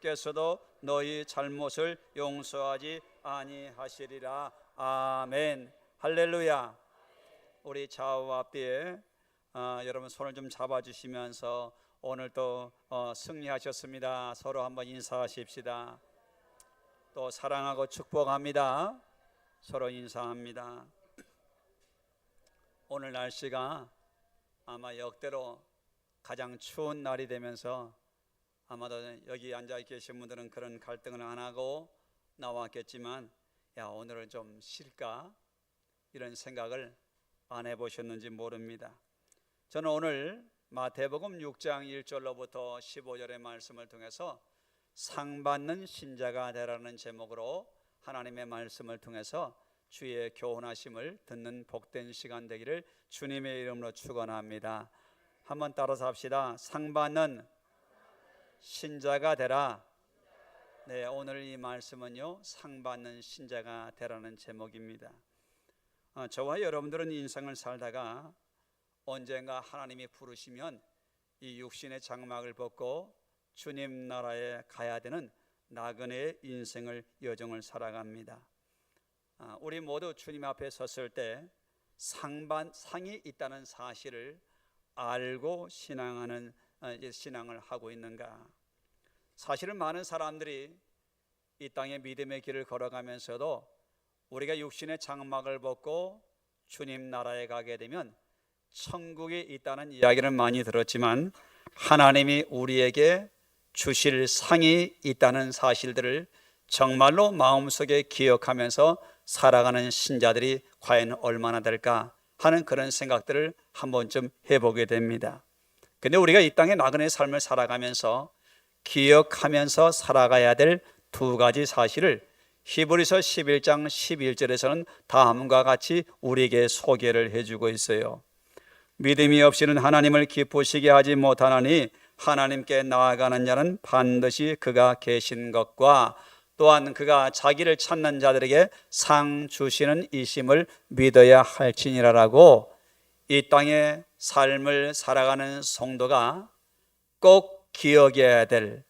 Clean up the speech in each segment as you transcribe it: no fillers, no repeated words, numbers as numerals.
께서도 너희 잘못을 용서하지 아니하시리라. 아멘. 할렐루야. 우리 좌우와 앞뒤에 여러분 손을 좀 잡아주시면서 오늘 또 승리하셨습니다. 서로 한번 인사하십시다. 또 사랑하고 축복합니다. 서로 인사합니다. 오늘 날씨가 아마 역대로 가장 추운 날이 되면서 아마도 여기 앉아 계신 분들은 그런 갈등을 안 하고 나왔겠지만, 야, 오늘은 좀 쉴까? 이런 생각을 안 해보셨는지 모릅니다. 저는 오늘 마태복음 6장 1절로부터 15절의 말씀을 통해서 상받는 신자가 되라는 제목으로 하나님의 말씀을 통해서 주의 교훈하심을 듣는 복된 시간 되기를 주님의 이름으로 축원합니다. 한번 따라서 합시다. 상받는 신자가 되라. 네, 오늘 이 말씀은요, 상받는 신자가 되라는 제목입니다. 저와 여러분들은 인생을 살다가 언젠가 하나님이 부르시면 이 육신의 장막을 벗고 주님 나라에 가야 되는 나그네의 인생을 여정을 살아갑니다. 우리 모두 주님 앞에 섰을 때 상이 있다는 사실을 알고 신앙을 하고 있는가? 사실은 많은 사람들이 이 땅의 믿음의 길을 걸어가면서도 우리가 육신의 장막을 벗고 주님 나라에 가게 되면 천국이 있다는 이야기를 많이 들었지만, 하나님이 우리에게 주실 상이 있다는 사실들을 정말로 마음속에 기억하면서 살아가는 신자들이 과연 얼마나 될까 하는 그런 생각들을 한 번쯤 해보게 됩니다. 근데 우리가 이 땅의 나그네 삶을 살아가면서 기억하면서 살아가야 될 두 가지 사실을 히브리서 11장 11절에서는 다음과 같이 우리에게 소개를 해주고 있어요. 믿음이 없이는 하나님을 기쁘시게 하지 못하나니 하나님께 나아가는 자는 반드시 그가 계신 것과 또한 그가 자기를 찾는 자들에게 상 주시는 이심을 믿어야 할지니라라고, 이 땅의 삶을 살아가는 성도가 꼭 기억해야 될,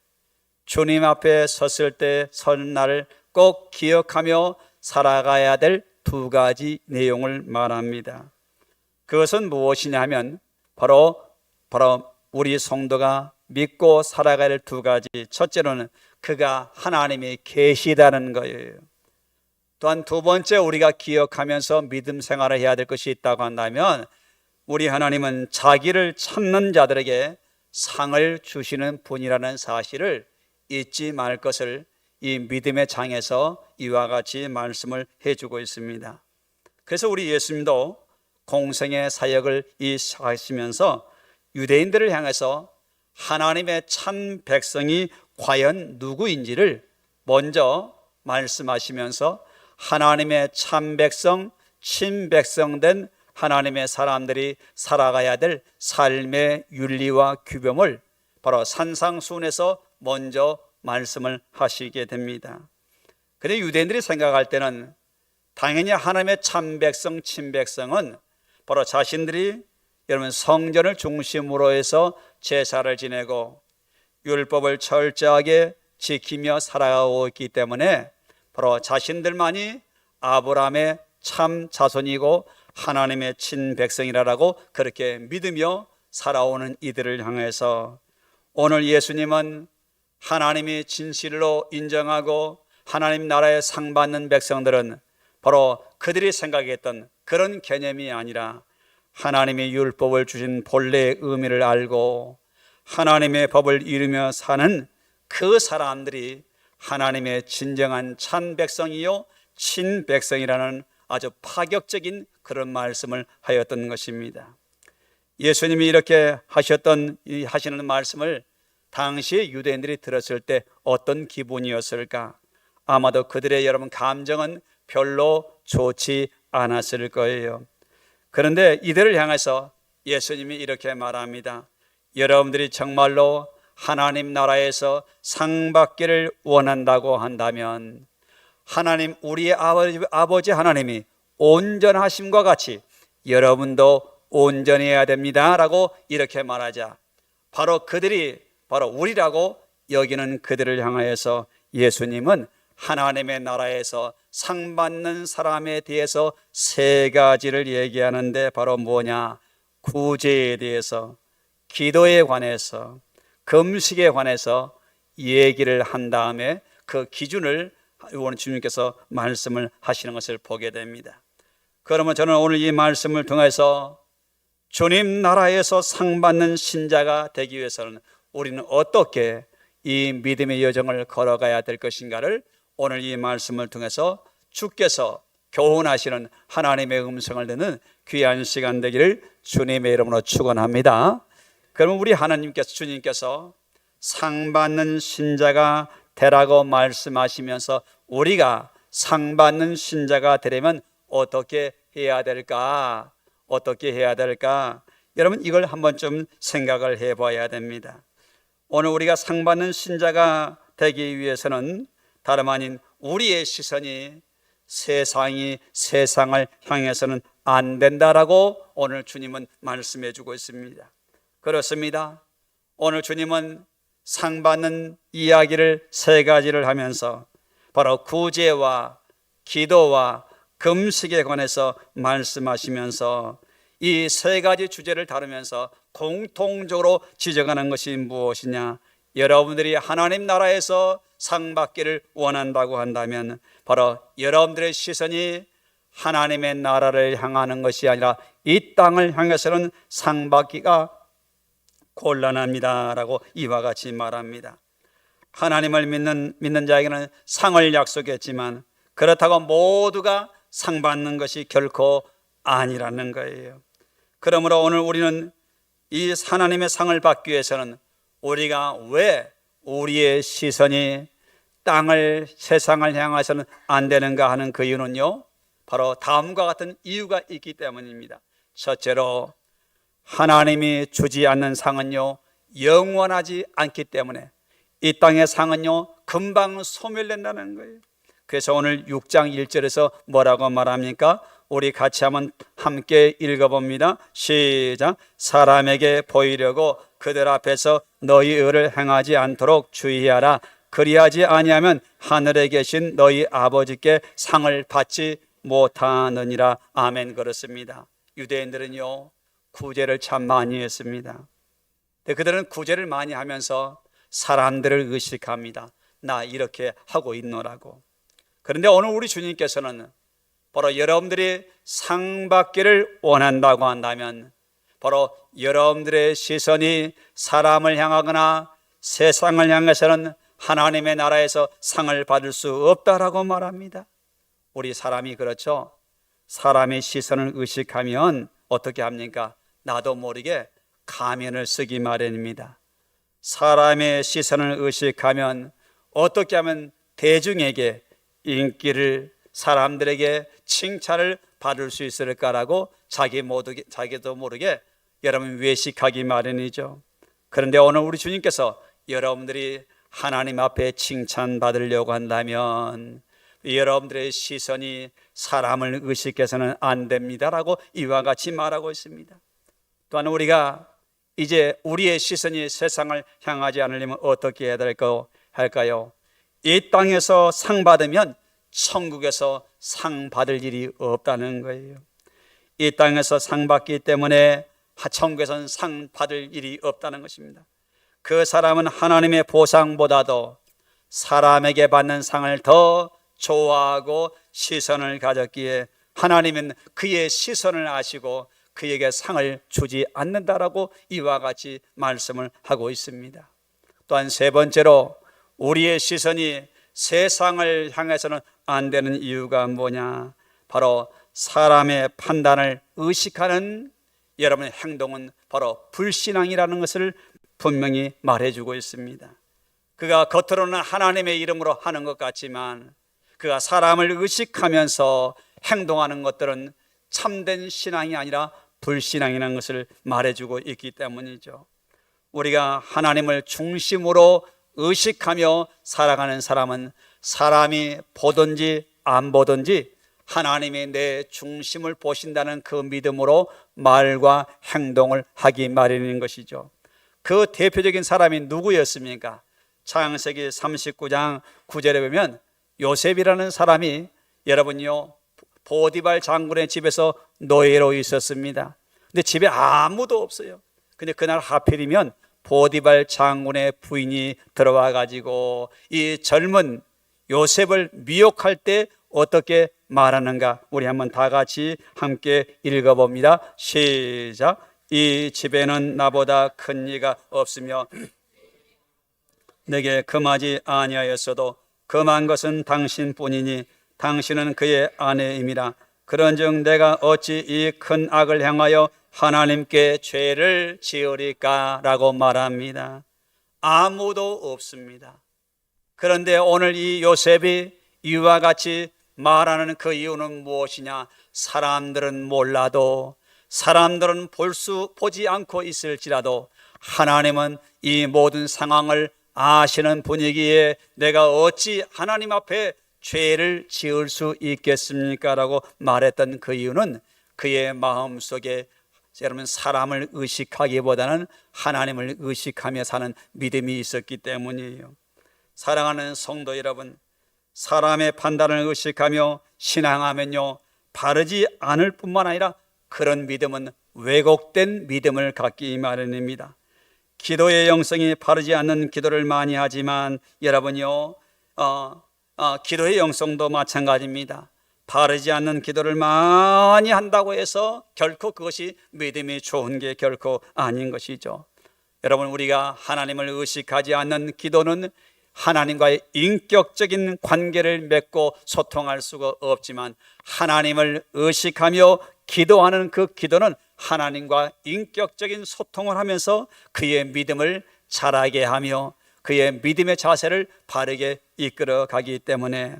주님 앞에 섰을 때 선 날을 꼭 기억하며 살아가야 될 두 가지 내용을 말합니다. 그것은 무엇이냐 하면 바로 우리 성도가 믿고 살아가야 될 두 가지, 첫째로는 그가 하나님이 계시다는 거예요. 또한 두 번째, 우리가 기억하면서 믿음 생활을 해야 될 것이 있다고 한다면, 우리 하나님은 자기를 찾는 자들에게 상을 주시는 분이라는 사실을 잊지 말 것을 이 믿음의 장에서 이와 같이 말씀을 해주고 있습니다. 그래서 우리 예수님도 공생의 사역을 시작하시면서 유대인들을 향해서 하나님의 참 백성이 과연 누구인지를 먼저 말씀하시면서 하나님의 참 백성, 친백성된 하나님의 사람들이 살아가야 될 삶의 윤리와 규범을 바로 산상수훈에서 먼저 말씀을 하시게 됩니다. 그런데 유대인들이 생각할 때는 당연히 하나님의 참 백성, 친백성은 바로 자신들이 여러분 성전을 중심으로 해서 제사를 지내고 율법을 철저하게 지키며 살아가고 있기 때문에 바로 자신들만이 아브라함의 참 자손이고 하나님의 친백성이라고 그렇게 믿으며 살아오는 이들을 향해서 오늘 예수님은 하나님이 진실로 인정하고 하나님 나라에 상받는 백성들은 바로 그들이 생각했던 그런 개념이 아니라 하나님이 율법을 주신 본래의 의미를 알고 하나님의 법을 이루며 사는 그 사람들이 하나님의 진정한 참 백성이요 친백성이라는 아주 파격적인 그런 말씀을 하였던 것입니다. 예수님이 이렇게 하시는 말씀을 당시에 유대인들이 들었을 때 어떤 기분이었을까? 아마도 그들의 여러분 감정은 별로 좋지 않았을 거예요. 그런데 이들을 향해서 예수님이 이렇게 말합니다. 여러분들이 정말로 하나님 나라에서 상 받기를 원한다고 한다면 하나님, 우리의 아버지 하나님이 온전하심과 같이 여러분도 온전해야 됩니다 라고 이렇게 말하자 바로 그들이 바로 우리라고 여기는 그들을 향하여서 예수님은 하나님의 나라에서 상 받는 사람에 대해서 세 가지를 얘기하는데 바로 뭐냐? 구제에 대해서, 기도에 관해서, 금식에 관해서 얘기를 한 다음에 그 기준을 오늘 주님께서 말씀을 하시는 것을 보게 됩니다. 그러면 저는 오늘 이 말씀을 통해서 주님 나라에서 상 받는 신자가 되기 위해서는 우리는 어떻게 이 믿음의 여정을 걸어가야 될 것인가를 오늘 이 말씀을 통해서 주께서 교훈하시는 하나님의 음성을 듣는 귀한 시간 되기를 주님의 이름으로 축원합니다. 그러면 우리 하나님께서, 주님께서 상 받는 신자가 되라고 말씀하시면서 우리가 상 받는 신자가 되려면 어떻게 해야 될까? 어떻게 해야 될까? 여러분, 이걸 한번 좀 생각을 해봐야 됩니다. 오늘 우리가 상 받는 신자가 되기 위해서는 다름 아닌 우리의 시선이 세상을 향해서는 안 된다라고 오늘 주님은 말씀해 주고 있습니다. 그렇습니다. 오늘 주님은 상 받는 이야기를 세 가지를 하면서 바로 구제와 기도와 금식에 관해서 말씀하시면서 이 세 가지 주제를 다루면서 공통적으로 지적하는 것이 무엇이냐? 여러분들이 하나님 나라에서 상 받기를 원한다고 한다면 바로 여러분들의 시선이 하나님의 나라를 향하는 것이 아니라 이 땅을 향해서는 상 받기가 곤란합니다 라고 이와 같이 말합니다. 하나님을 믿는 자에게는 상을 약속했지만 그렇다고 모두가 상 받는 것이 결코 아니라는 거예요. 그러므로 오늘 우리는 이 하나님의 상을 받기 위해서는 우리가 왜 우리의 시선이 세상을 향해서는 안 되는가 하는 그 이유는요, 바로 다음과 같은 이유가 있기 때문입니다. 첫째로 하나님이 주지 않는 상은요 영원하지 않기 때문에 이 땅의 상은요 금방 소멸된다는 거예요. 그래서 오늘 6장 1절에서 뭐라고 말합니까? 우리 같이 한번 함께 읽어봅니다. 시작. 사람에게 보이려고 그들 앞에서 너희 의를 행하지 않도록 주의하라. 그리하지 아니하면 하늘에 계신 너희 아버지께 상을 받지 못하느니라. 아멘. 그렇습니다. 유대인들은요 구제를 참 많이 했습니다. 근데 그들은 구제를 많이 하면서 사람들을 의식합니다. 나 이렇게 하고 있노라고. 그런데 오늘 우리 주님께서는 바로 여러분들이 상 받기를 원한다고 한다면 바로 여러분들의 시선이 사람을 향하거나 세상을 향해서는 하나님의 나라에서 상을 받을 수 없다라고 말합니다. 우리 사람이 그렇죠. 사람의 시선을 의식하면 어떻게 합니까? 나도 모르게 가면을 쓰기 마련입니다. 사람의 시선을 의식하면 어떻게 하면 대중에게 인기를, 사람들에게 칭찬을 받을 수 있을까라고 자기도 모르게 여러분 외식하기 마련이죠. 그런데 오늘 우리 주님께서 여러분들이 하나님 앞에 칭찬받으려고 한다면 여러분들의 시선이 사람을 의식해서는 안 됩니다라고 이와 같이 말하고 있습니다. 또한 우리가 이제 우리의 시선이 세상을 향하지 않으려면 어떻게 해야 할까요? 이 땅에서 상 받으면 천국에서 상 받을 일이 없다는 거예요. 이 땅에서 상 받기 때문에 천국에서는 상 받을 일이 없다는 것입니다. 그 사람은 하나님의 보상보다도 사람에게 받는 상을 더 좋아하고 시선을 가졌기에 하나님은 그의 시선을 아시고 그에게 상을 주지 않는다라고 이와 같이 말씀을 하고 있습니다. 또한 세 번째로 우리의 시선이 세상을 향해서는 안 되는 이유가 뭐냐? 바로 사람의 판단을 의식하는 여러분의 행동은 바로 불신앙이라는 것을 분명히 말해주고 있습니다. 그가 겉으로는 하나님의 이름으로 하는 것 같지만 그가 사람을 의식하면서 행동하는 것들은 참된 신앙이 아니라 불신앙이라는 것을 말해주고 있기 때문이죠. 우리가 하나님을 중심으로 의식하며 살아가는 사람은 사람이 보든지 안 보든지 하나님이 내 중심을 보신다는 그 믿음으로 말과 행동을 하기 마련인 것이죠. 그 대표적인 사람이 누구였습니까? 창세기 39장 9절에 보면 요셉이라는 사람이 여러분요 보디발 장군의 집에서 노예로 있었습니다. 근데 집에 아무도 없어요. 근데 그날 하필이면 보디발 장군의 부인이 들어와 가지고 이 젊은 요셉을 미혹할 때 어떻게 말하는가, 우리 한번 다 같이 함께 읽어봅니다. 시작. 이 집에는 나보다 큰 이가 없으며 내게 금하지 아니하였어도 금한 것은 당신뿐이니 당신은 그의 아내임이라. 그런즉 내가 어찌 이 큰 악을 향하여 하나님께 죄를 지으리까 라고 말합니다. 아무도 없습니다. 그런데 오늘 이 요셉이 이와 같이 말하는 그 이유는 무엇이냐? 사람들은 몰라도, 사람들은 보지 않고 있을지라도 하나님은 이 모든 상황을 아시는 분이기에 내가 어찌 하나님 앞에 죄를 지을 수 있겠습니까? 라고 말했던 그 이유는 그의 마음속에 여러분 사람을 의식하기보다는 하나님을 의식하며 사는 믿음이 있었기 때문이에요. 사랑하는 성도 여러분, 사람의 판단을 의식하며 신앙하면요 바르지 않을 뿐만 아니라 그런 믿음은 왜곡된 믿음을 갖기 마련입니다. 기도의 영성이 바르지 않는 기도를 많이 하지만 여러분요 기도의 영성도 마찬가지입니다. 바르지 않는 기도를 많이 한다고 해서 결코 그것이 믿음이 좋은 게 결코 아닌 것이죠. 여러분, 우리가 하나님을 의식하지 않는 기도는 하나님과의 인격적인 관계를 맺고 소통할 수가 없지만 하나님을 의식하며 기도하는 그 기도는 하나님과 인격적인 소통을 하면서 그의 믿음을 자라게 하며 그의 믿음의 자세를 바르게 이끌어 가기 때문에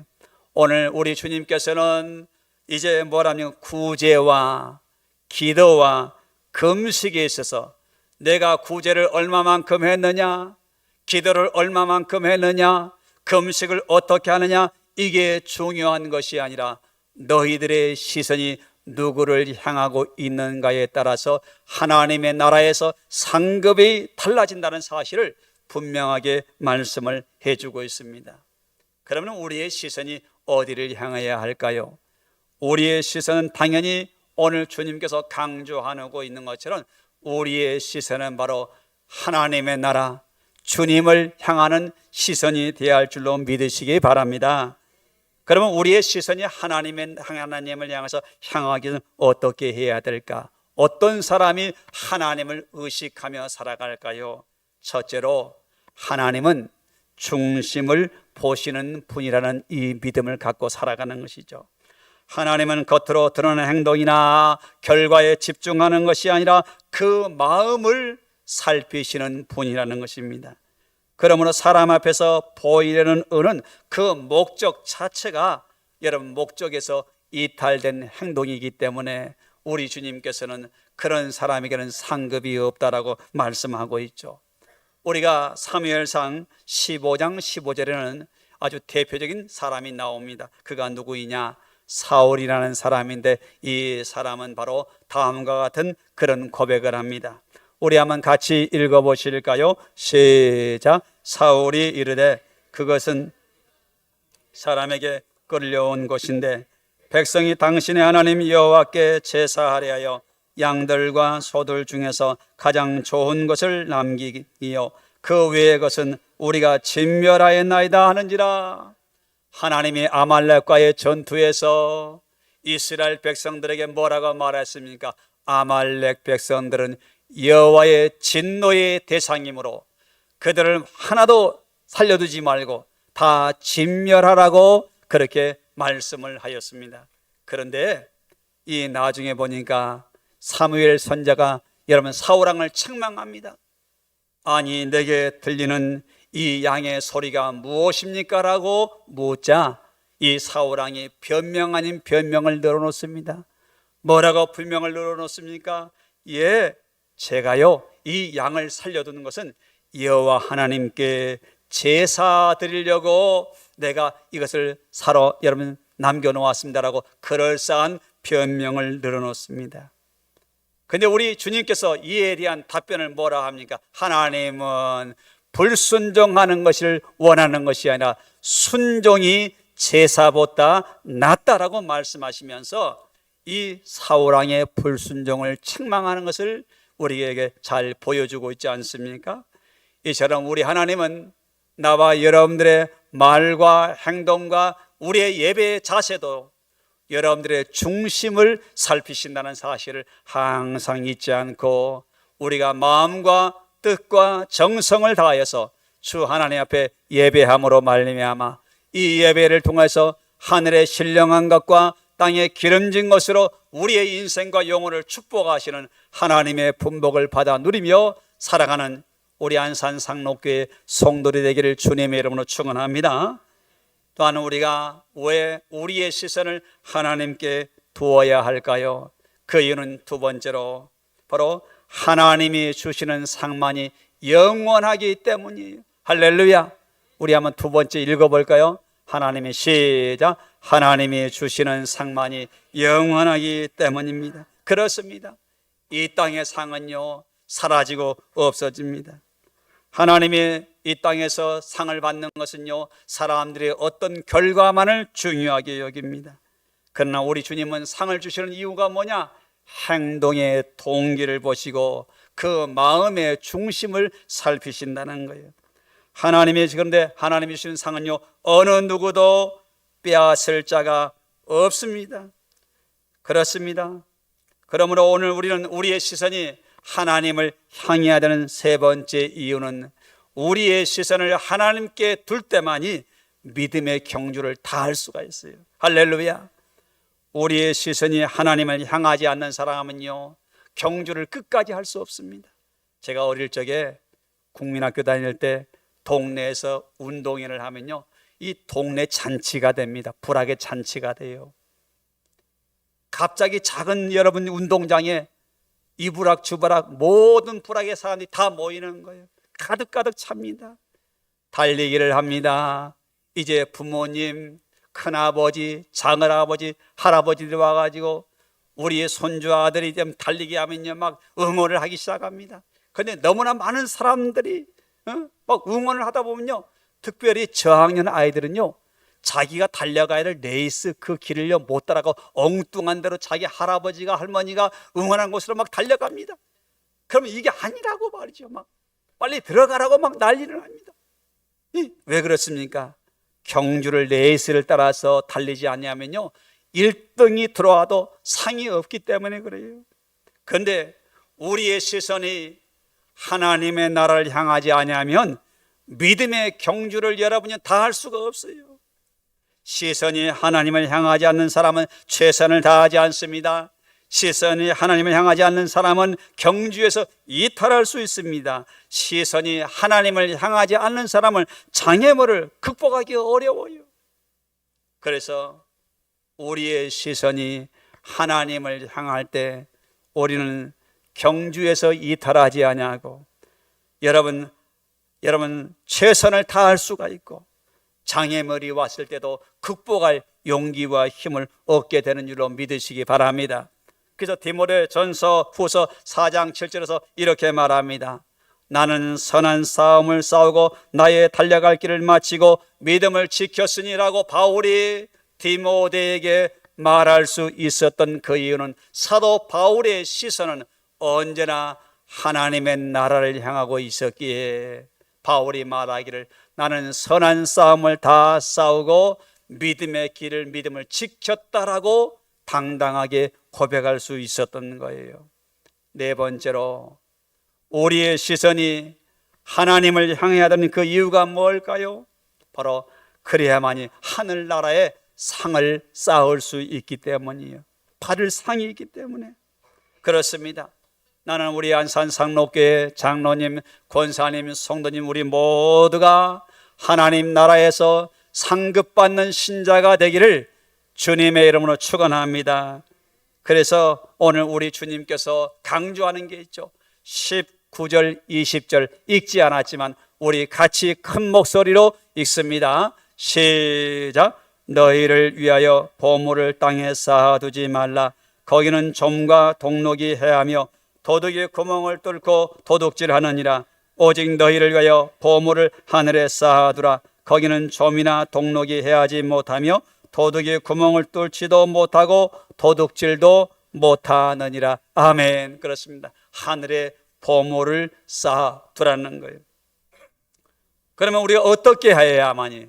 오늘 우리 주님께서는 이제 뭐라면 구제와 기도와 금식에 있어서 내가 구제를 얼마만큼 했느냐, 기도를 얼마만큼 했느냐, 금식을 어떻게 하느냐, 이게 중요한 것이 아니라 너희들의 시선이 누구를 향하고 있는가에 따라서 하나님의 나라에서 상급이 달라진다는 사실을 분명하게 말씀을 해주고 있습니다. 그러면 우리의 시선이 어디를 향해야 할까요? 우리의 시선은 당연히 오늘 주님께서 강조하고 있는 것처럼 우리의 시선은 바로 하나님의 나라, 주님을 향하는 시선이 되어야 할 줄로 믿으시기 바랍니다. 그러면 우리의 시선이 하나님을 향해서 향하기는 어떻게 해야 될까? 어떤 사람이 하나님을 의식하며 살아갈까요? 첫째로 하나님은 중심을 보시는 분이라는 이 믿음을 갖고 살아가는 것이죠. 하나님은 겉으로 드러나는 행동이나 결과에 집중하는 것이 아니라 그 마음을 살피시는 분이라는 것입니다. 그러므로 사람 앞에서 보이려는 은은 그 목적 자체가 여러분 목적에서 이탈된 행동이기 때문에 우리 주님께서는 그런 사람에게는 상급이 없다라고 말씀하고 있죠. 우리가 사무엘상 15장 15절에는 아주 대표적인 사람이 나옵니다. 그가 누구이냐? 사울이라는 사람인데 이 사람은 바로 다음과 같은 그런 고백을 합니다. 우리 한번 같이 읽어보실까요? 시작. 사울이 이르되 그것은 사람에게 끌려온 것인데 백성이 당신의 하나님 여호와께 제사하려 하여 양들과 소들 중에서 가장 좋은 것을 남기기요 그 외의 것은 우리가 진멸하였나이다 하는지라. 하나님이 아말렉과의 전투에서 이스라엘 백성들에게 뭐라고 말했습니까? 아말렉 백성들은 여호와의 진노의 대상이므로 그들을 하나도 살려두지 말고 다 진멸하라고 그렇게 말씀을 하였습니다. 그런데 이 나중에 보니까 사무엘 선지자가 여러분 사울왕을 책망합니다. 아니 내게 들리는 이 양의 소리가 무엇입니까? 라고 묻자 이 사울왕이 변명 아닌 변명을 늘어놓습니다. 뭐라고 불명을 늘어놓습니까? 예, 제가요 이 양을 살려두는 것은 여호와 하나님께 제사 드리려고 내가 이것을 사러 여러분 남겨놓았습니다라고 그럴싸한 변명을 늘어놓습니다. 근데 우리 주님께서 이에 대한 답변을 뭐라 합니까? 하나님은 불순종하는 것을 원하는 것이 아니라 순종이 제사보다 낫다라고 말씀하시면서 이 사울왕의 불순종을 책망하는 것을 우리에게 잘 보여주고 있지 않습니까? 이처럼 우리 하나님은 나와 여러분들의 말과 행동과 우리의 예배의 자세도 여러분들의 중심을 살피신다는 사실을 항상 잊지 않고 우리가 마음과 뜻과 정성을 다하여서 주 하나님 앞에 예배함으로 말미암아 이 예배를 통해서 하늘의 신령한 것과 땅의 기름진 것으로 우리의 인생과 영혼을 축복하시는 하나님의 분복을 받아 누리며 살아가는 우리 안산 상록교회 성도들이 되기를 주님의 이름으로 축원합니다. 또한 우리가 왜 우리의 시선을 하나님께 두어야 할까요? 그 이유는 두 번째로 바로 하나님이 주시는 상만이 영원하기 때문이에요. 할렐루야. 우리 한번 두 번째 읽어볼까요? 하나님의 시작. 하나님이 주시는 상만이 영원하기 때문입니다. 그렇습니다. 이 땅의 상은요 사라지고 없어집니다. 하나님이 이 땅에서 상을 받는 것은요 사람들의 어떤 결과만을 중요하게 여깁니다. 그러나 우리 주님은 상을 주시는 이유가 뭐냐? 행동의 동기를 보시고 그 마음의 중심을 살피신다는 거예요. 그런데 하나님이 주시는 상은요 어느 누구도 빼앗을 자가 없습니다. 그렇습니다. 그러므로 오늘 우리는 우리의 시선이 하나님을 향해야 되는 세 번째 이유는 우리의 시선을 하나님께 둘 때만이 믿음의 경주를 다할 수가 있어요. 할렐루야. 우리의 시선이 하나님을 향하지 않는 사람은요 경주를 끝까지 할 수 없습니다. 제가 어릴 적에 국민학교 다닐 때 동네에서 운동회를 하면요 이 동네 잔치가 됩니다. 불악의 잔치가 돼요. 갑자기 작은 여러분 운동장에 이불악 주불악 모든 불악의 사람들이 다 모이는 거예요. 가득가득 찹니다. 달리기를 합니다. 이제 부모님, 큰아버지, 작은아버지, 할아버지들이 와가지고 우리의 손주 아들이 좀 달리기 하면요 막 응원을 하기 시작합니다. 그런데 너무나 많은 사람들이 막 응원을 하다 보면요 특별히 저학년 아이들은요 자기가 달려가야 될 레이스 그 길을요 못 따라가고 엉뚱한 대로 자기 할아버지가 할머니가 응원한 곳으로 막 달려갑니다. 그러면 이게 아니라고 말이죠. 막 빨리 들어가라고 막 난리를 합니다. 왜 그렇습니까? 경주를 레이스를 따라서 달리지 않냐면요 1등이 들어와도 상이 없기 때문에 그래요. 그런데 우리의 시선이 하나님의 나라를 향하지 않으면 믿음의 경주를 여러분이 다 할 수가 없어요. 시선이 하나님을 향하지 않는 사람은 최선을 다하지 않습니다. 시선이 하나님을 향하지 않는 사람은 경주에서 이탈할 수 있습니다. 시선이 하나님을 향하지 않는 사람은 장애물을 극복하기 어려워요. 그래서 우리의 시선이 하나님을 향할 때 우리는 경주에서 이탈하지 아니하고 여러분 최선을 다할 수가 있고 장애물이 왔을 때도 극복할 용기와 힘을 얻게 되는 줄로 믿으시기 바랍니다. 그래서 디모데전서 후서 4장 7절에서 이렇게 말합니다. 나는 선한 싸움을 싸우고 나의 달려갈 길을 마치고 믿음을 지켰으니라고 바울이 디모데에게 말할 수 있었던 그 이유는 사도 바울의 시선은 언제나 하나님의 나라를 향하고 있었기에 바울이 말하기를 나는 선한 싸움을 다 싸우고 믿음을 지켰다라고 당당하게 고백할 수 있었던 거예요. 네 번째로 우리의 시선이 하나님을 향해야 되는 그 이유가 뭘까요? 바로 그래야만이 하늘나라의 상을 쌓을 수 있기 때문이에요. 받을 상이 있기 때문에 그렇습니다. 나는 우리 안산 상록교회 장로님, 권사님, 성도님 우리 모두가 하나님 나라에서 상급받는 신자가 되기를 주님의 이름으로 축원합니다. 그래서 오늘 우리 주님께서 강조하는 게 있죠. 19절, 20절 읽지 않았지만 우리 같이 큰 목소리로 읽습니다. 시작. 너희를 위하여 보물을 땅에 쌓아두지 말라. 거기는 좀과 동록이 해하며 도둑이 구멍을 뚫고 도둑질하느니라. 오직 너희를 위하여 보물을 하늘에 쌓아두라. 거기는 좀이나 동록이 해하지 못하며 도둑이 구멍을 뚫지도 못하고 도둑질도 못하느니라. 아멘. 그렇습니다. 하늘에 보물을 쌓아두라는 거예요. 그러면 우리가 어떻게 해야만이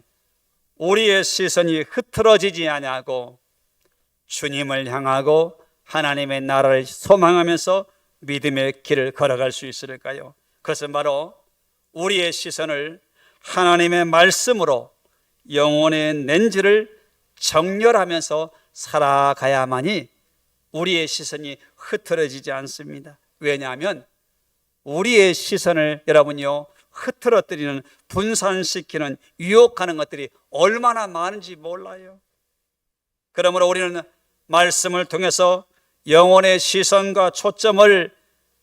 우리의 시선이 흐트러지지 아니하고 주님을 향하고 하나님의 나라를 소망하면서 믿음의 길을 걸어갈 수 있을까요? 그것은 바로 우리의 시선을 하나님의 말씀으로 영혼의 렌즈를 정렬하면서 살아가야만이 우리의 시선이 흐트러지지 않습니다. 왜냐하면 우리의 시선을 여러분요 흐트러뜨리는, 분산시키는, 유혹하는 것들이 얼마나 많은지 몰라요. 그러므로 우리는 말씀을 통해서 영혼의 시선과 초점을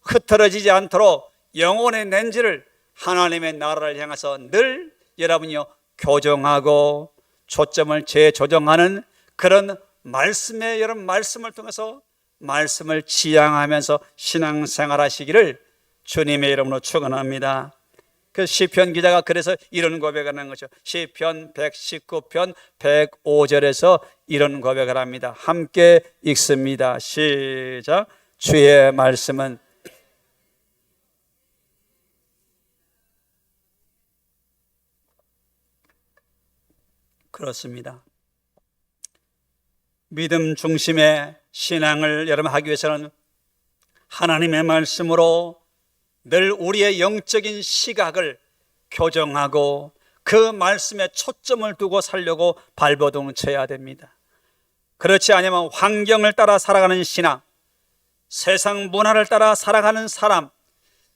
흐트러지지 않도록 영혼의 렌즈를 하나님의 나라를 향해서 늘 여러분요 교정하고 초점을 재조정하는 그런 말씀의 여러분 말씀을 통해서 말씀을 지향하면서 신앙생활 하시기를 주님의 이름으로 축원합니다. 그 시편 기자가 그래서 이런 고백을 하는 거죠. 시편 119편 105절에서 이런 고백을 합니다. 함께 읽습니다. 시작. 주의 말씀은 그렇습니다. 믿음 중심의 신앙을 여러분 하기 위해서는 하나님의 말씀으로 늘 우리의 영적인 시각을 교정하고 그 말씀에 초점을 두고 살려고 발버둥 쳐야 됩니다. 그렇지 않으면 환경을 따라 살아가는 신앙, 세상 문화를 따라 살아가는 사람,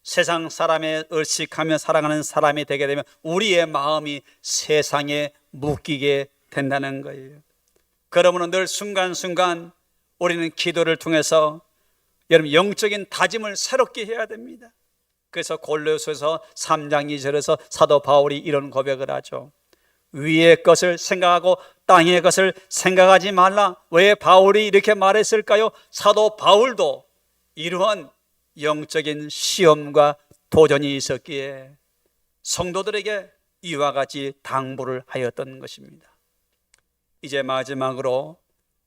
세상 사람에 의식하며 살아가는 사람이 되게 되면 우리의 마음이 세상에 묶이게 된다는 거예요. 그러므로 늘 순간순간 우리는 기도를 통해서 여러분 영적인 다짐을 새롭게 해야 됩니다. 그래서 골로새서 3장 2절에서 사도 바울이 이런 고백을 하죠. 위의 것을 생각하고 땅의 것을 생각하지 말라. 왜 바울이 이렇게 말했을까요? 사도 바울도 이러한 영적인 시험과 도전이 있었기에 성도들에게 이와 같이 당부를 하였던 것입니다. 이제 마지막으로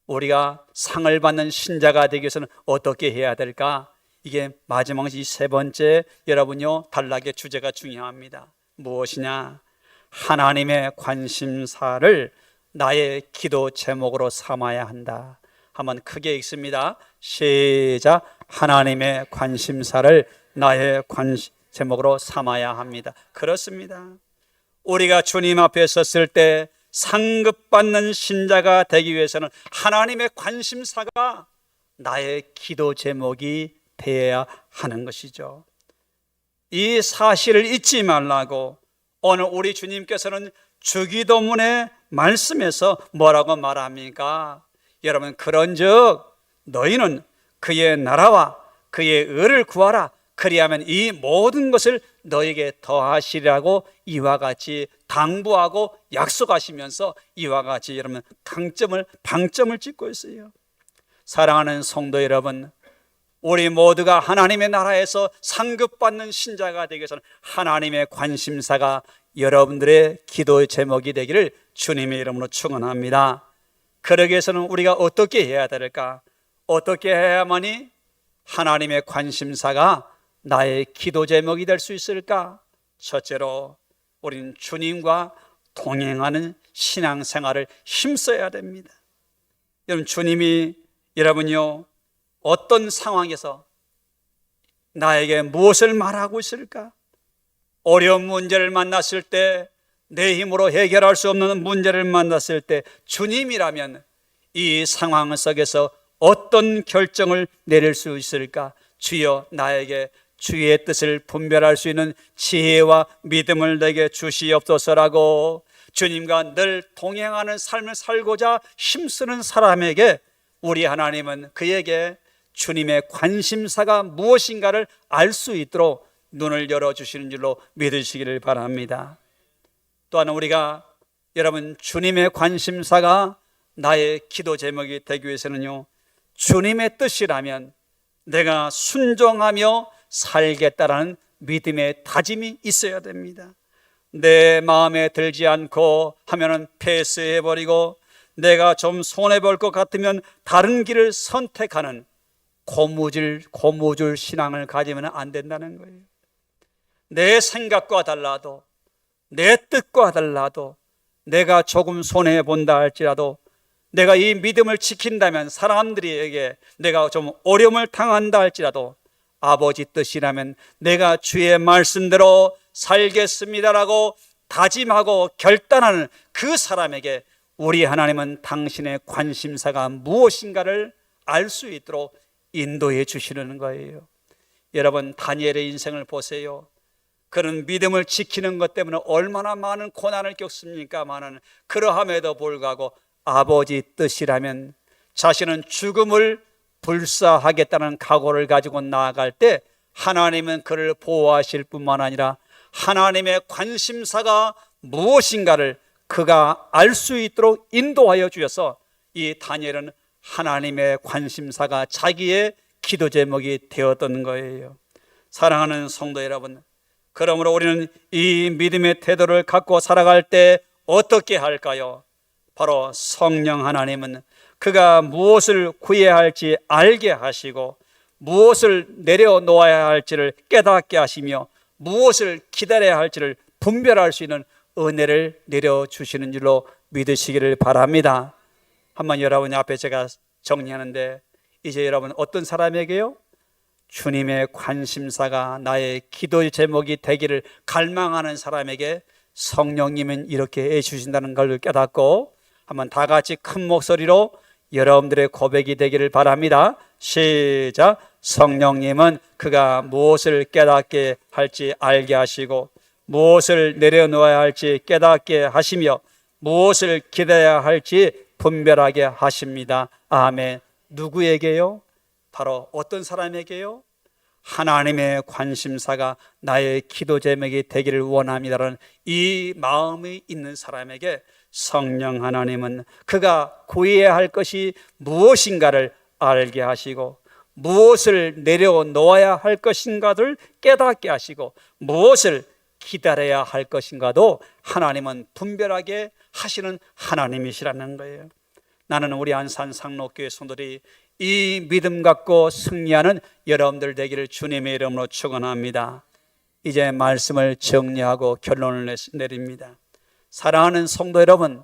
우리가 상을 받는 신자가 되기 위해서는 어떻게 해야 될까? 이게 마지막 이 세 번째 여러분요 단락의 주제가 중요합니다. 무엇이냐? 하나님의 관심사를 나의 기도 제목으로 삼아야 한다. 한번 크게 읽습니다. 시작. 하나님의 관심사를 나의 제목으로 삼아야 합니다. 그렇습니다. 우리가 주님 앞에 섰을 때 상급받는 신자가 되기 위해서는 하나님의 관심사가 나의 기도 제목이 되어야 하는 것이죠. 이 사실을 잊지 말라고 오늘 우리 주님께서는 주기도문의 말씀에서 뭐라고 말합니까? 여러분, 그런즉 너희는 그의 나라와 그의 의를 구하라. 그리하면 이 모든 것을 너에게 더하시리라고 이와 같이 당부하고 약속하시면서 이와 같이 여러분 방점을 찍고 있어요. 사랑하는 성도 여러분, 우리 모두가 하나님의 나라에서 상급받는 신자가 되기 위해서는 하나님의 관심사가 여러분들의 기도의 제목이 되기를 주님의 이름으로 축원합니다. 그러기 위해서는 우리가 어떻게 해야 될까? 어떻게 해야만이 하나님의 관심사가 나의 기도 제목이 될 수 있을까? 첫째로 우리는 주님과 동행하는 신앙생활을 힘써야 됩니다. 여러분, 주님이 여러분요 어떤 상황에서 나에게 무엇을 말하고 있을까? 어려운 문제를 만났을 때, 내 힘으로 해결할 수 없는 문제를 만났을 때 주님이라면 이 상황 속에서 어떤 결정을 내릴 수 있을까? 주여, 나에게 주의 뜻을 분별할 수 있는 지혜와 믿음을 내게 주시옵소서라고 주님과 늘 동행하는 삶을 살고자 힘쓰는 사람에게 우리 하나님은 그에게 주님의 관심사가 무엇인가를 알 수 있도록 눈을 열어주시는 줄로 믿으시기를 바랍니다. 또한 우리가 여러분 주님의 관심사가 나의 기도 제목이 되기 위해서는요, 주님의 뜻이라면 내가 순종하며 살겠다라는 믿음의 다짐이 있어야 됩니다. 내 마음에 들지 않고 하면은 패스해버리고, 내가 좀 손해볼 것 같으면 다른 길을 선택하는 고무줄 신앙을 가지면 안 된다는 거예요. 내 생각과 달라도, 내 뜻과 달라도, 내가 조금 손해본다 할지라도, 내가 이 믿음을 지킨다면 사람들에게 내가 좀 어려움을 당한다 할지라도, 아버지 뜻이라면 내가 주의 말씀대로 살겠습니다라고 다짐하고 결단하는 그 사람에게 우리 하나님은 당신의 관심사가 무엇인가를 알 수 있도록 인도해 주시는 거예요. 여러분, 다니엘의 인생을 보세요. 그는 믿음을 지키는 것 때문에 얼마나 많은 고난을 겪습니까? 그러함에도 불구하고 아버지 뜻이라면 자신은 죽음을 불사하겠다는 각오를 가지고 나아갈 때 하나님은 그를 보호하실 뿐만 아니라 하나님의 관심사가 무엇인가를 그가 알 수 있도록 인도하여 주셔서 이 다니엘은 하나님의 관심사가 자기의 기도 제목이 되었던 거예요. 사랑하는 성도 여러분, 그러므로 우리는 이 믿음의 태도를 갖고 살아갈 때 어떻게 할까요? 바로 성령 하나님은 그가 무엇을 구해야 할지 알게 하시고, 무엇을 내려놓아야 할지를 깨닫게 하시며, 무엇을 기다려야 할지를 분별할 수 있는 은혜를 내려주시는 줄로 믿으시기를 바랍니다. 한번 여러분 앞에 제가 정리하는데, 이제 여러분 어떤 사람에게요? 주님의 관심사가 나의 기도 제목이 되기를 갈망하는 사람에게 성령님은 이렇게 해주신다는 걸 깨닫고, 한번 다 같이 큰 목소리로 여러분들의 고백이 되기를 바랍니다. 시작. 성령님은 그가 무엇을 깨닫게 할지 알게 하시고, 무엇을 내려놓아야 할지 깨닫게 하시며, 무엇을 기다려야 할지 분별하게 하십니다. 아멘. 누구에게요? 바로 어떤 사람에게요? 하나님의 관심사가 나의 기도 제목이 되기를 원합니다라는 이 마음이 있는 사람에게 성령 하나님은 그가 구해야 할 것이 무엇인가를 알게 하시고, 무엇을 내려놓아야 할 것인가를 깨닫게 하시고, 무엇을 기다려야 할 것인가도 하나님은 분별하게 하시는 하나님이시라는 거예요. 나는 우리 안산 상록교회 성도들이 이 믿음 갖고 승리하는 여러분들 되기를 주님의 이름으로 축원합니다. 이제 말씀을 정리하고 결론을 내립니다. 사랑하는 성도 여러분,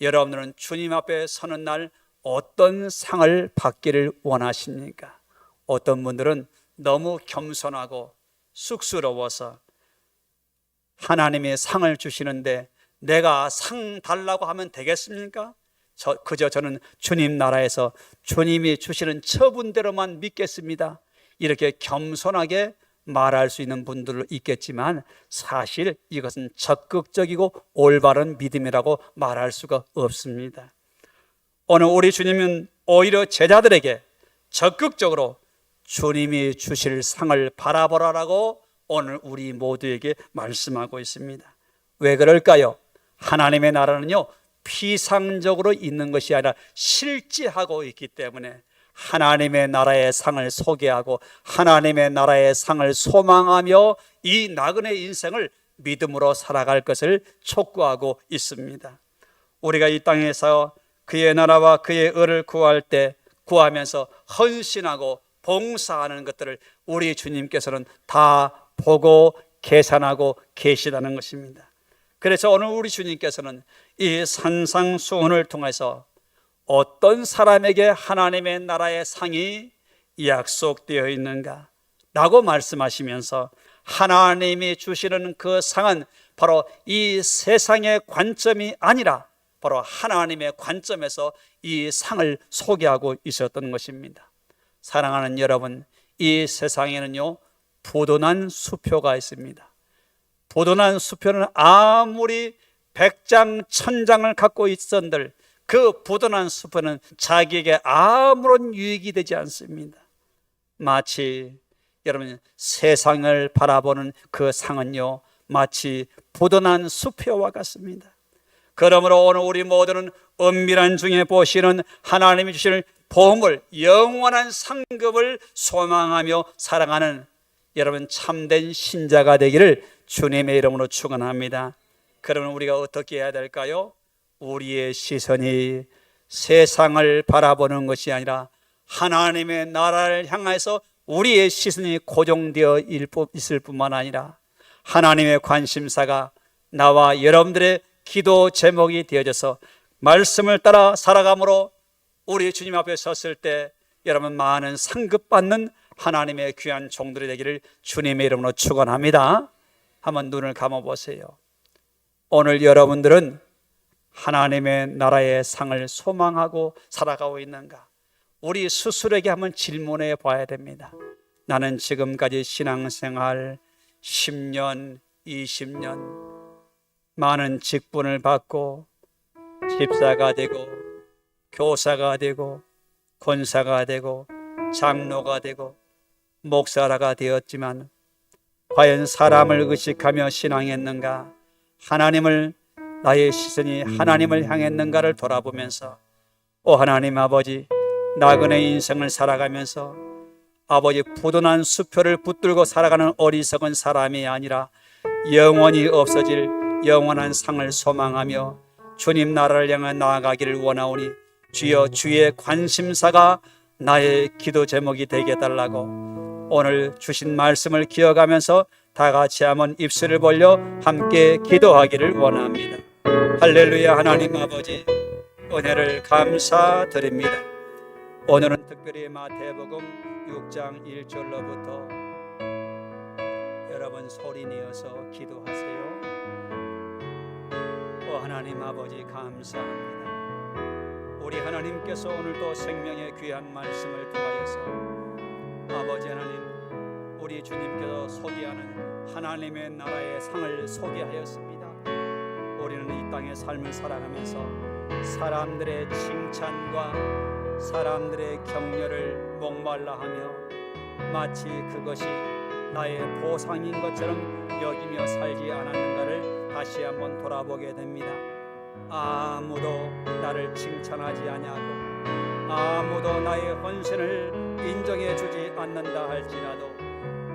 여러분들은 주님 앞에 서는 날 어떤 상을 받기를 원하십니까? 어떤 분들은 너무 겸손하고 쑥스러워서 하나님의 상을 주시는데 내가 상 달라고 하면 되겠습니까? 저는 주님 나라에서 주님이 주시는 처분대로만 믿겠습니다, 이렇게 겸손하게 말할 수 있는 분들도 있겠지만, 사실 이것은 적극적이고 올바른 믿음이라고 말할 수가 없습니다. 오늘 우리 주님은 오히려 제자들에게 적극적으로 주님이 주실 상을 바라보라라고 오늘 우리 모두에게 말씀하고 있습니다. 왜 그럴까요? 하나님의 나라는요, 피상적으로 있는 것이 아니라 실제하고 있기 때문에 하나님의 나라의 상을 소개하고 하나님의 나라의 상을 소망하며 이 나그네 인생을 믿음으로 살아갈 것을 촉구하고 있습니다. 우리가 이 땅에서 그의 나라와 그의 의를 구할 때 구하면서 헌신하고 봉사하는 것들을 우리 주님께서는 다 보고 계산하고 계시다는 것입니다. 그래서 오늘 우리 주님께서는 이 산상수훈을 통해서 어떤 사람에게 하나님의 나라의 상이 약속되어 있는가 라고 말씀하시면서, 하나님이 주시는 그 상은 바로 이 세상의 관점이 아니라 바로 하나님의 관점에서 이 상을 소개하고 있었던 것입니다. 사랑하는 여러분, 이 세상에는요, 부도난 수표가 있습니다. 부도난 수표는 아무리 100장 1000장을 갖고 있었들 그 부도난 수표는 자기에게 아무런 유익이 되지 않습니다. 마치 여러분 세상을 바라보는 그 상은요, 마치 부도난 수표와 같습니다. 그러므로 오늘 우리 모두는 은밀한 중에 보시는 하나님이 주시는 보물, 영원한 상급을 소망하며 살아가는 여러분 참된 신자가 되기를 주님의 이름으로 축원합니다. 그러면 우리가 어떻게 해야 될까요? 우리의 시선이 세상을 바라보는 것이 아니라 하나님의 나라를 향해서 우리의 시선이 고정되어 있을 뿐만 아니라 하나님의 관심사가 나와 여러분들의 기도 제목이 되어져서 말씀을 따라 살아감으로 우리 주님 앞에 섰을 때 여러분 많은 상급받는 하나님의 귀한 종들이 되기를 주님의 이름으로 축원합니다. 한번 눈을 감아보세요. 오늘 여러분들은 하나님의 나라의 상을 소망하고 살아가고 있는가? 우리 스스로에게 한번 질문해 봐야 됩니다. 나는 지금까지 신앙생활 10년, 20년 많은 직분을 받고 집사가 되고 교사가 되고 권사가 되고 장로가 되고 목사라가 되었지만 과연 사람을 의식하며 신앙했는가? 하나님을 나의 시선이 하나님을 향했는가를 돌아보면서 오 하나님 아버지, 나그네 인생을 살아가면서 아버지 부도난 수표를 붙들고 살아가는 어리석은 사람이 아니라 영원히 없어질 영원한 상을 소망하며 주님 나라를 향해 나아가기를 원하오니 주여 주의 관심사가 나의 기도 제목이 되게 해달라고 오늘 주신 말씀을 기억하면서 다 같이 한번 입술을 벌려 함께 기도하기를 원합니다. 할렐루야. 하나님 아버지, 은혜를 감사드립니다. 오늘은 특별히 마태복음 6장 1절로부터 여러분 소리 내어서 기도하세요. 오 하나님 아버지 감사합니다. 우리 하나님께서 오늘도 생명의 귀한 말씀을 통하여서 아버지 하나님, 우리 주님께서 소개하는 하나님의 나라의 상을 소개하였습니다. 우리는 이 땅의 삶을 살아가면서 사람들의 칭찬과 사람들의 격려를 목말라 하며 마치 그것이 나의 보상인 것처럼 여기며 살지 않았는가를 다시 한번 돌아보게 됩니다. 아무도 나를 칭찬하지 아니하고 아무도 나의 헌신을 인정해 주지 않는다 할지라도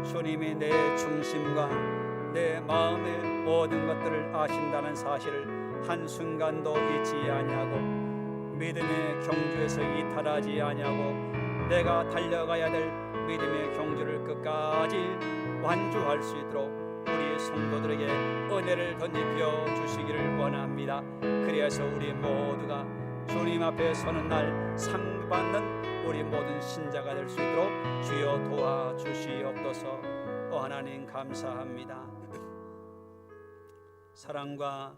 주님이 내 중심과 내 마음의 모든 것들을 아신다는 사실을 한순간도 잊지 아니하고 믿음의 경주에서 이탈하지 아니하고 내가 달려가야 될 믿음의 경주를 끝까지 완주할 수 있도록 우리 성도들에게 은혜를 덧입혀 주시기를 원합니다. 그래서 우리 모두가 주님 앞에 서는 날 상 받는 우리 모든 신자가 될 수 있도록 주여 도와주시옵소서. 하나님 감사합니다. 사랑과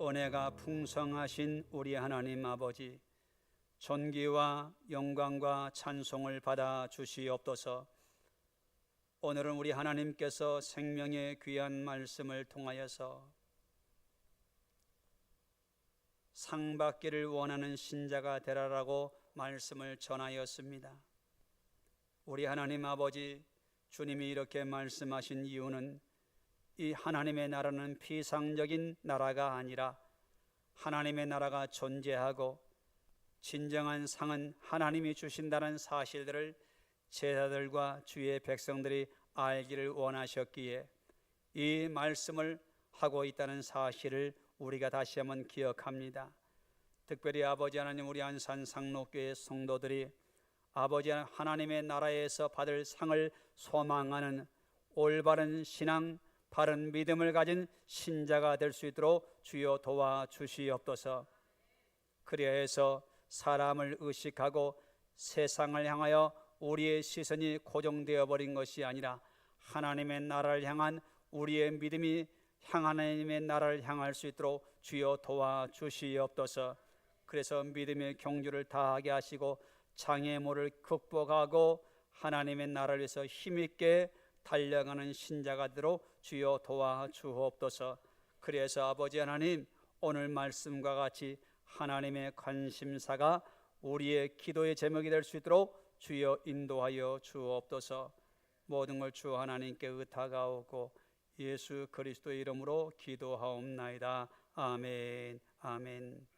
은혜가 풍성하신 우리 하나님 아버지, 존귀와 영광과 찬송을 받아 주시옵소서. 오늘은 우리 하나님께서 생명의 귀한 말씀을 통하여서 상 받기를 원하는 신자가 되라라고 말씀을 전하였습니다. 우리 하나님 아버지, 주님이 이렇게 말씀하신 이유는 이 하나님의 나라는 피상적인 나라가 아니라 하나님의 나라가 존재하고 진정한 상은 하나님이 주신다는 사실들을 제자들과 주의 백성들이 알기를 원하셨기에 이 말씀을 하고 있다는 사실을 우리가 다시 한번 기억합니다. 특별히 아버지 하나님, 우리 안산 상록교회 성도들이 아버지 하나님의 나라에서 받을 상을 소망하는 올바른 신앙, 바른 믿음을 가진 신자가 될 수 있도록 주여 도와주시옵소서. 그리하여서 사람을 의식하고 세상을 향하여 우리의 시선이 고정되어 버린 것이 아니라 하나님의 나라를 향한 우리의 믿음이 하나님의 나라를 향할 수 있도록 주여 도와주시옵소서. 그래서 믿음의 경주를 다하게 하시고 장애물을 극복하고 하나님의 나라를 위해서 힘있게 달려가는 신자가 되도록 주여 도와주옵소서. 그래서 아버지 하나님, 오늘 말씀과 같이 하나님의 관심사가 우리의 기도의 제목이 될 수 있도록 주여 인도하여 주옵소서. 모든 걸 주 하나님께 의탁하오고 예수 그리스도의 이름으로 기도하옵나이다. 아멘. 아멘.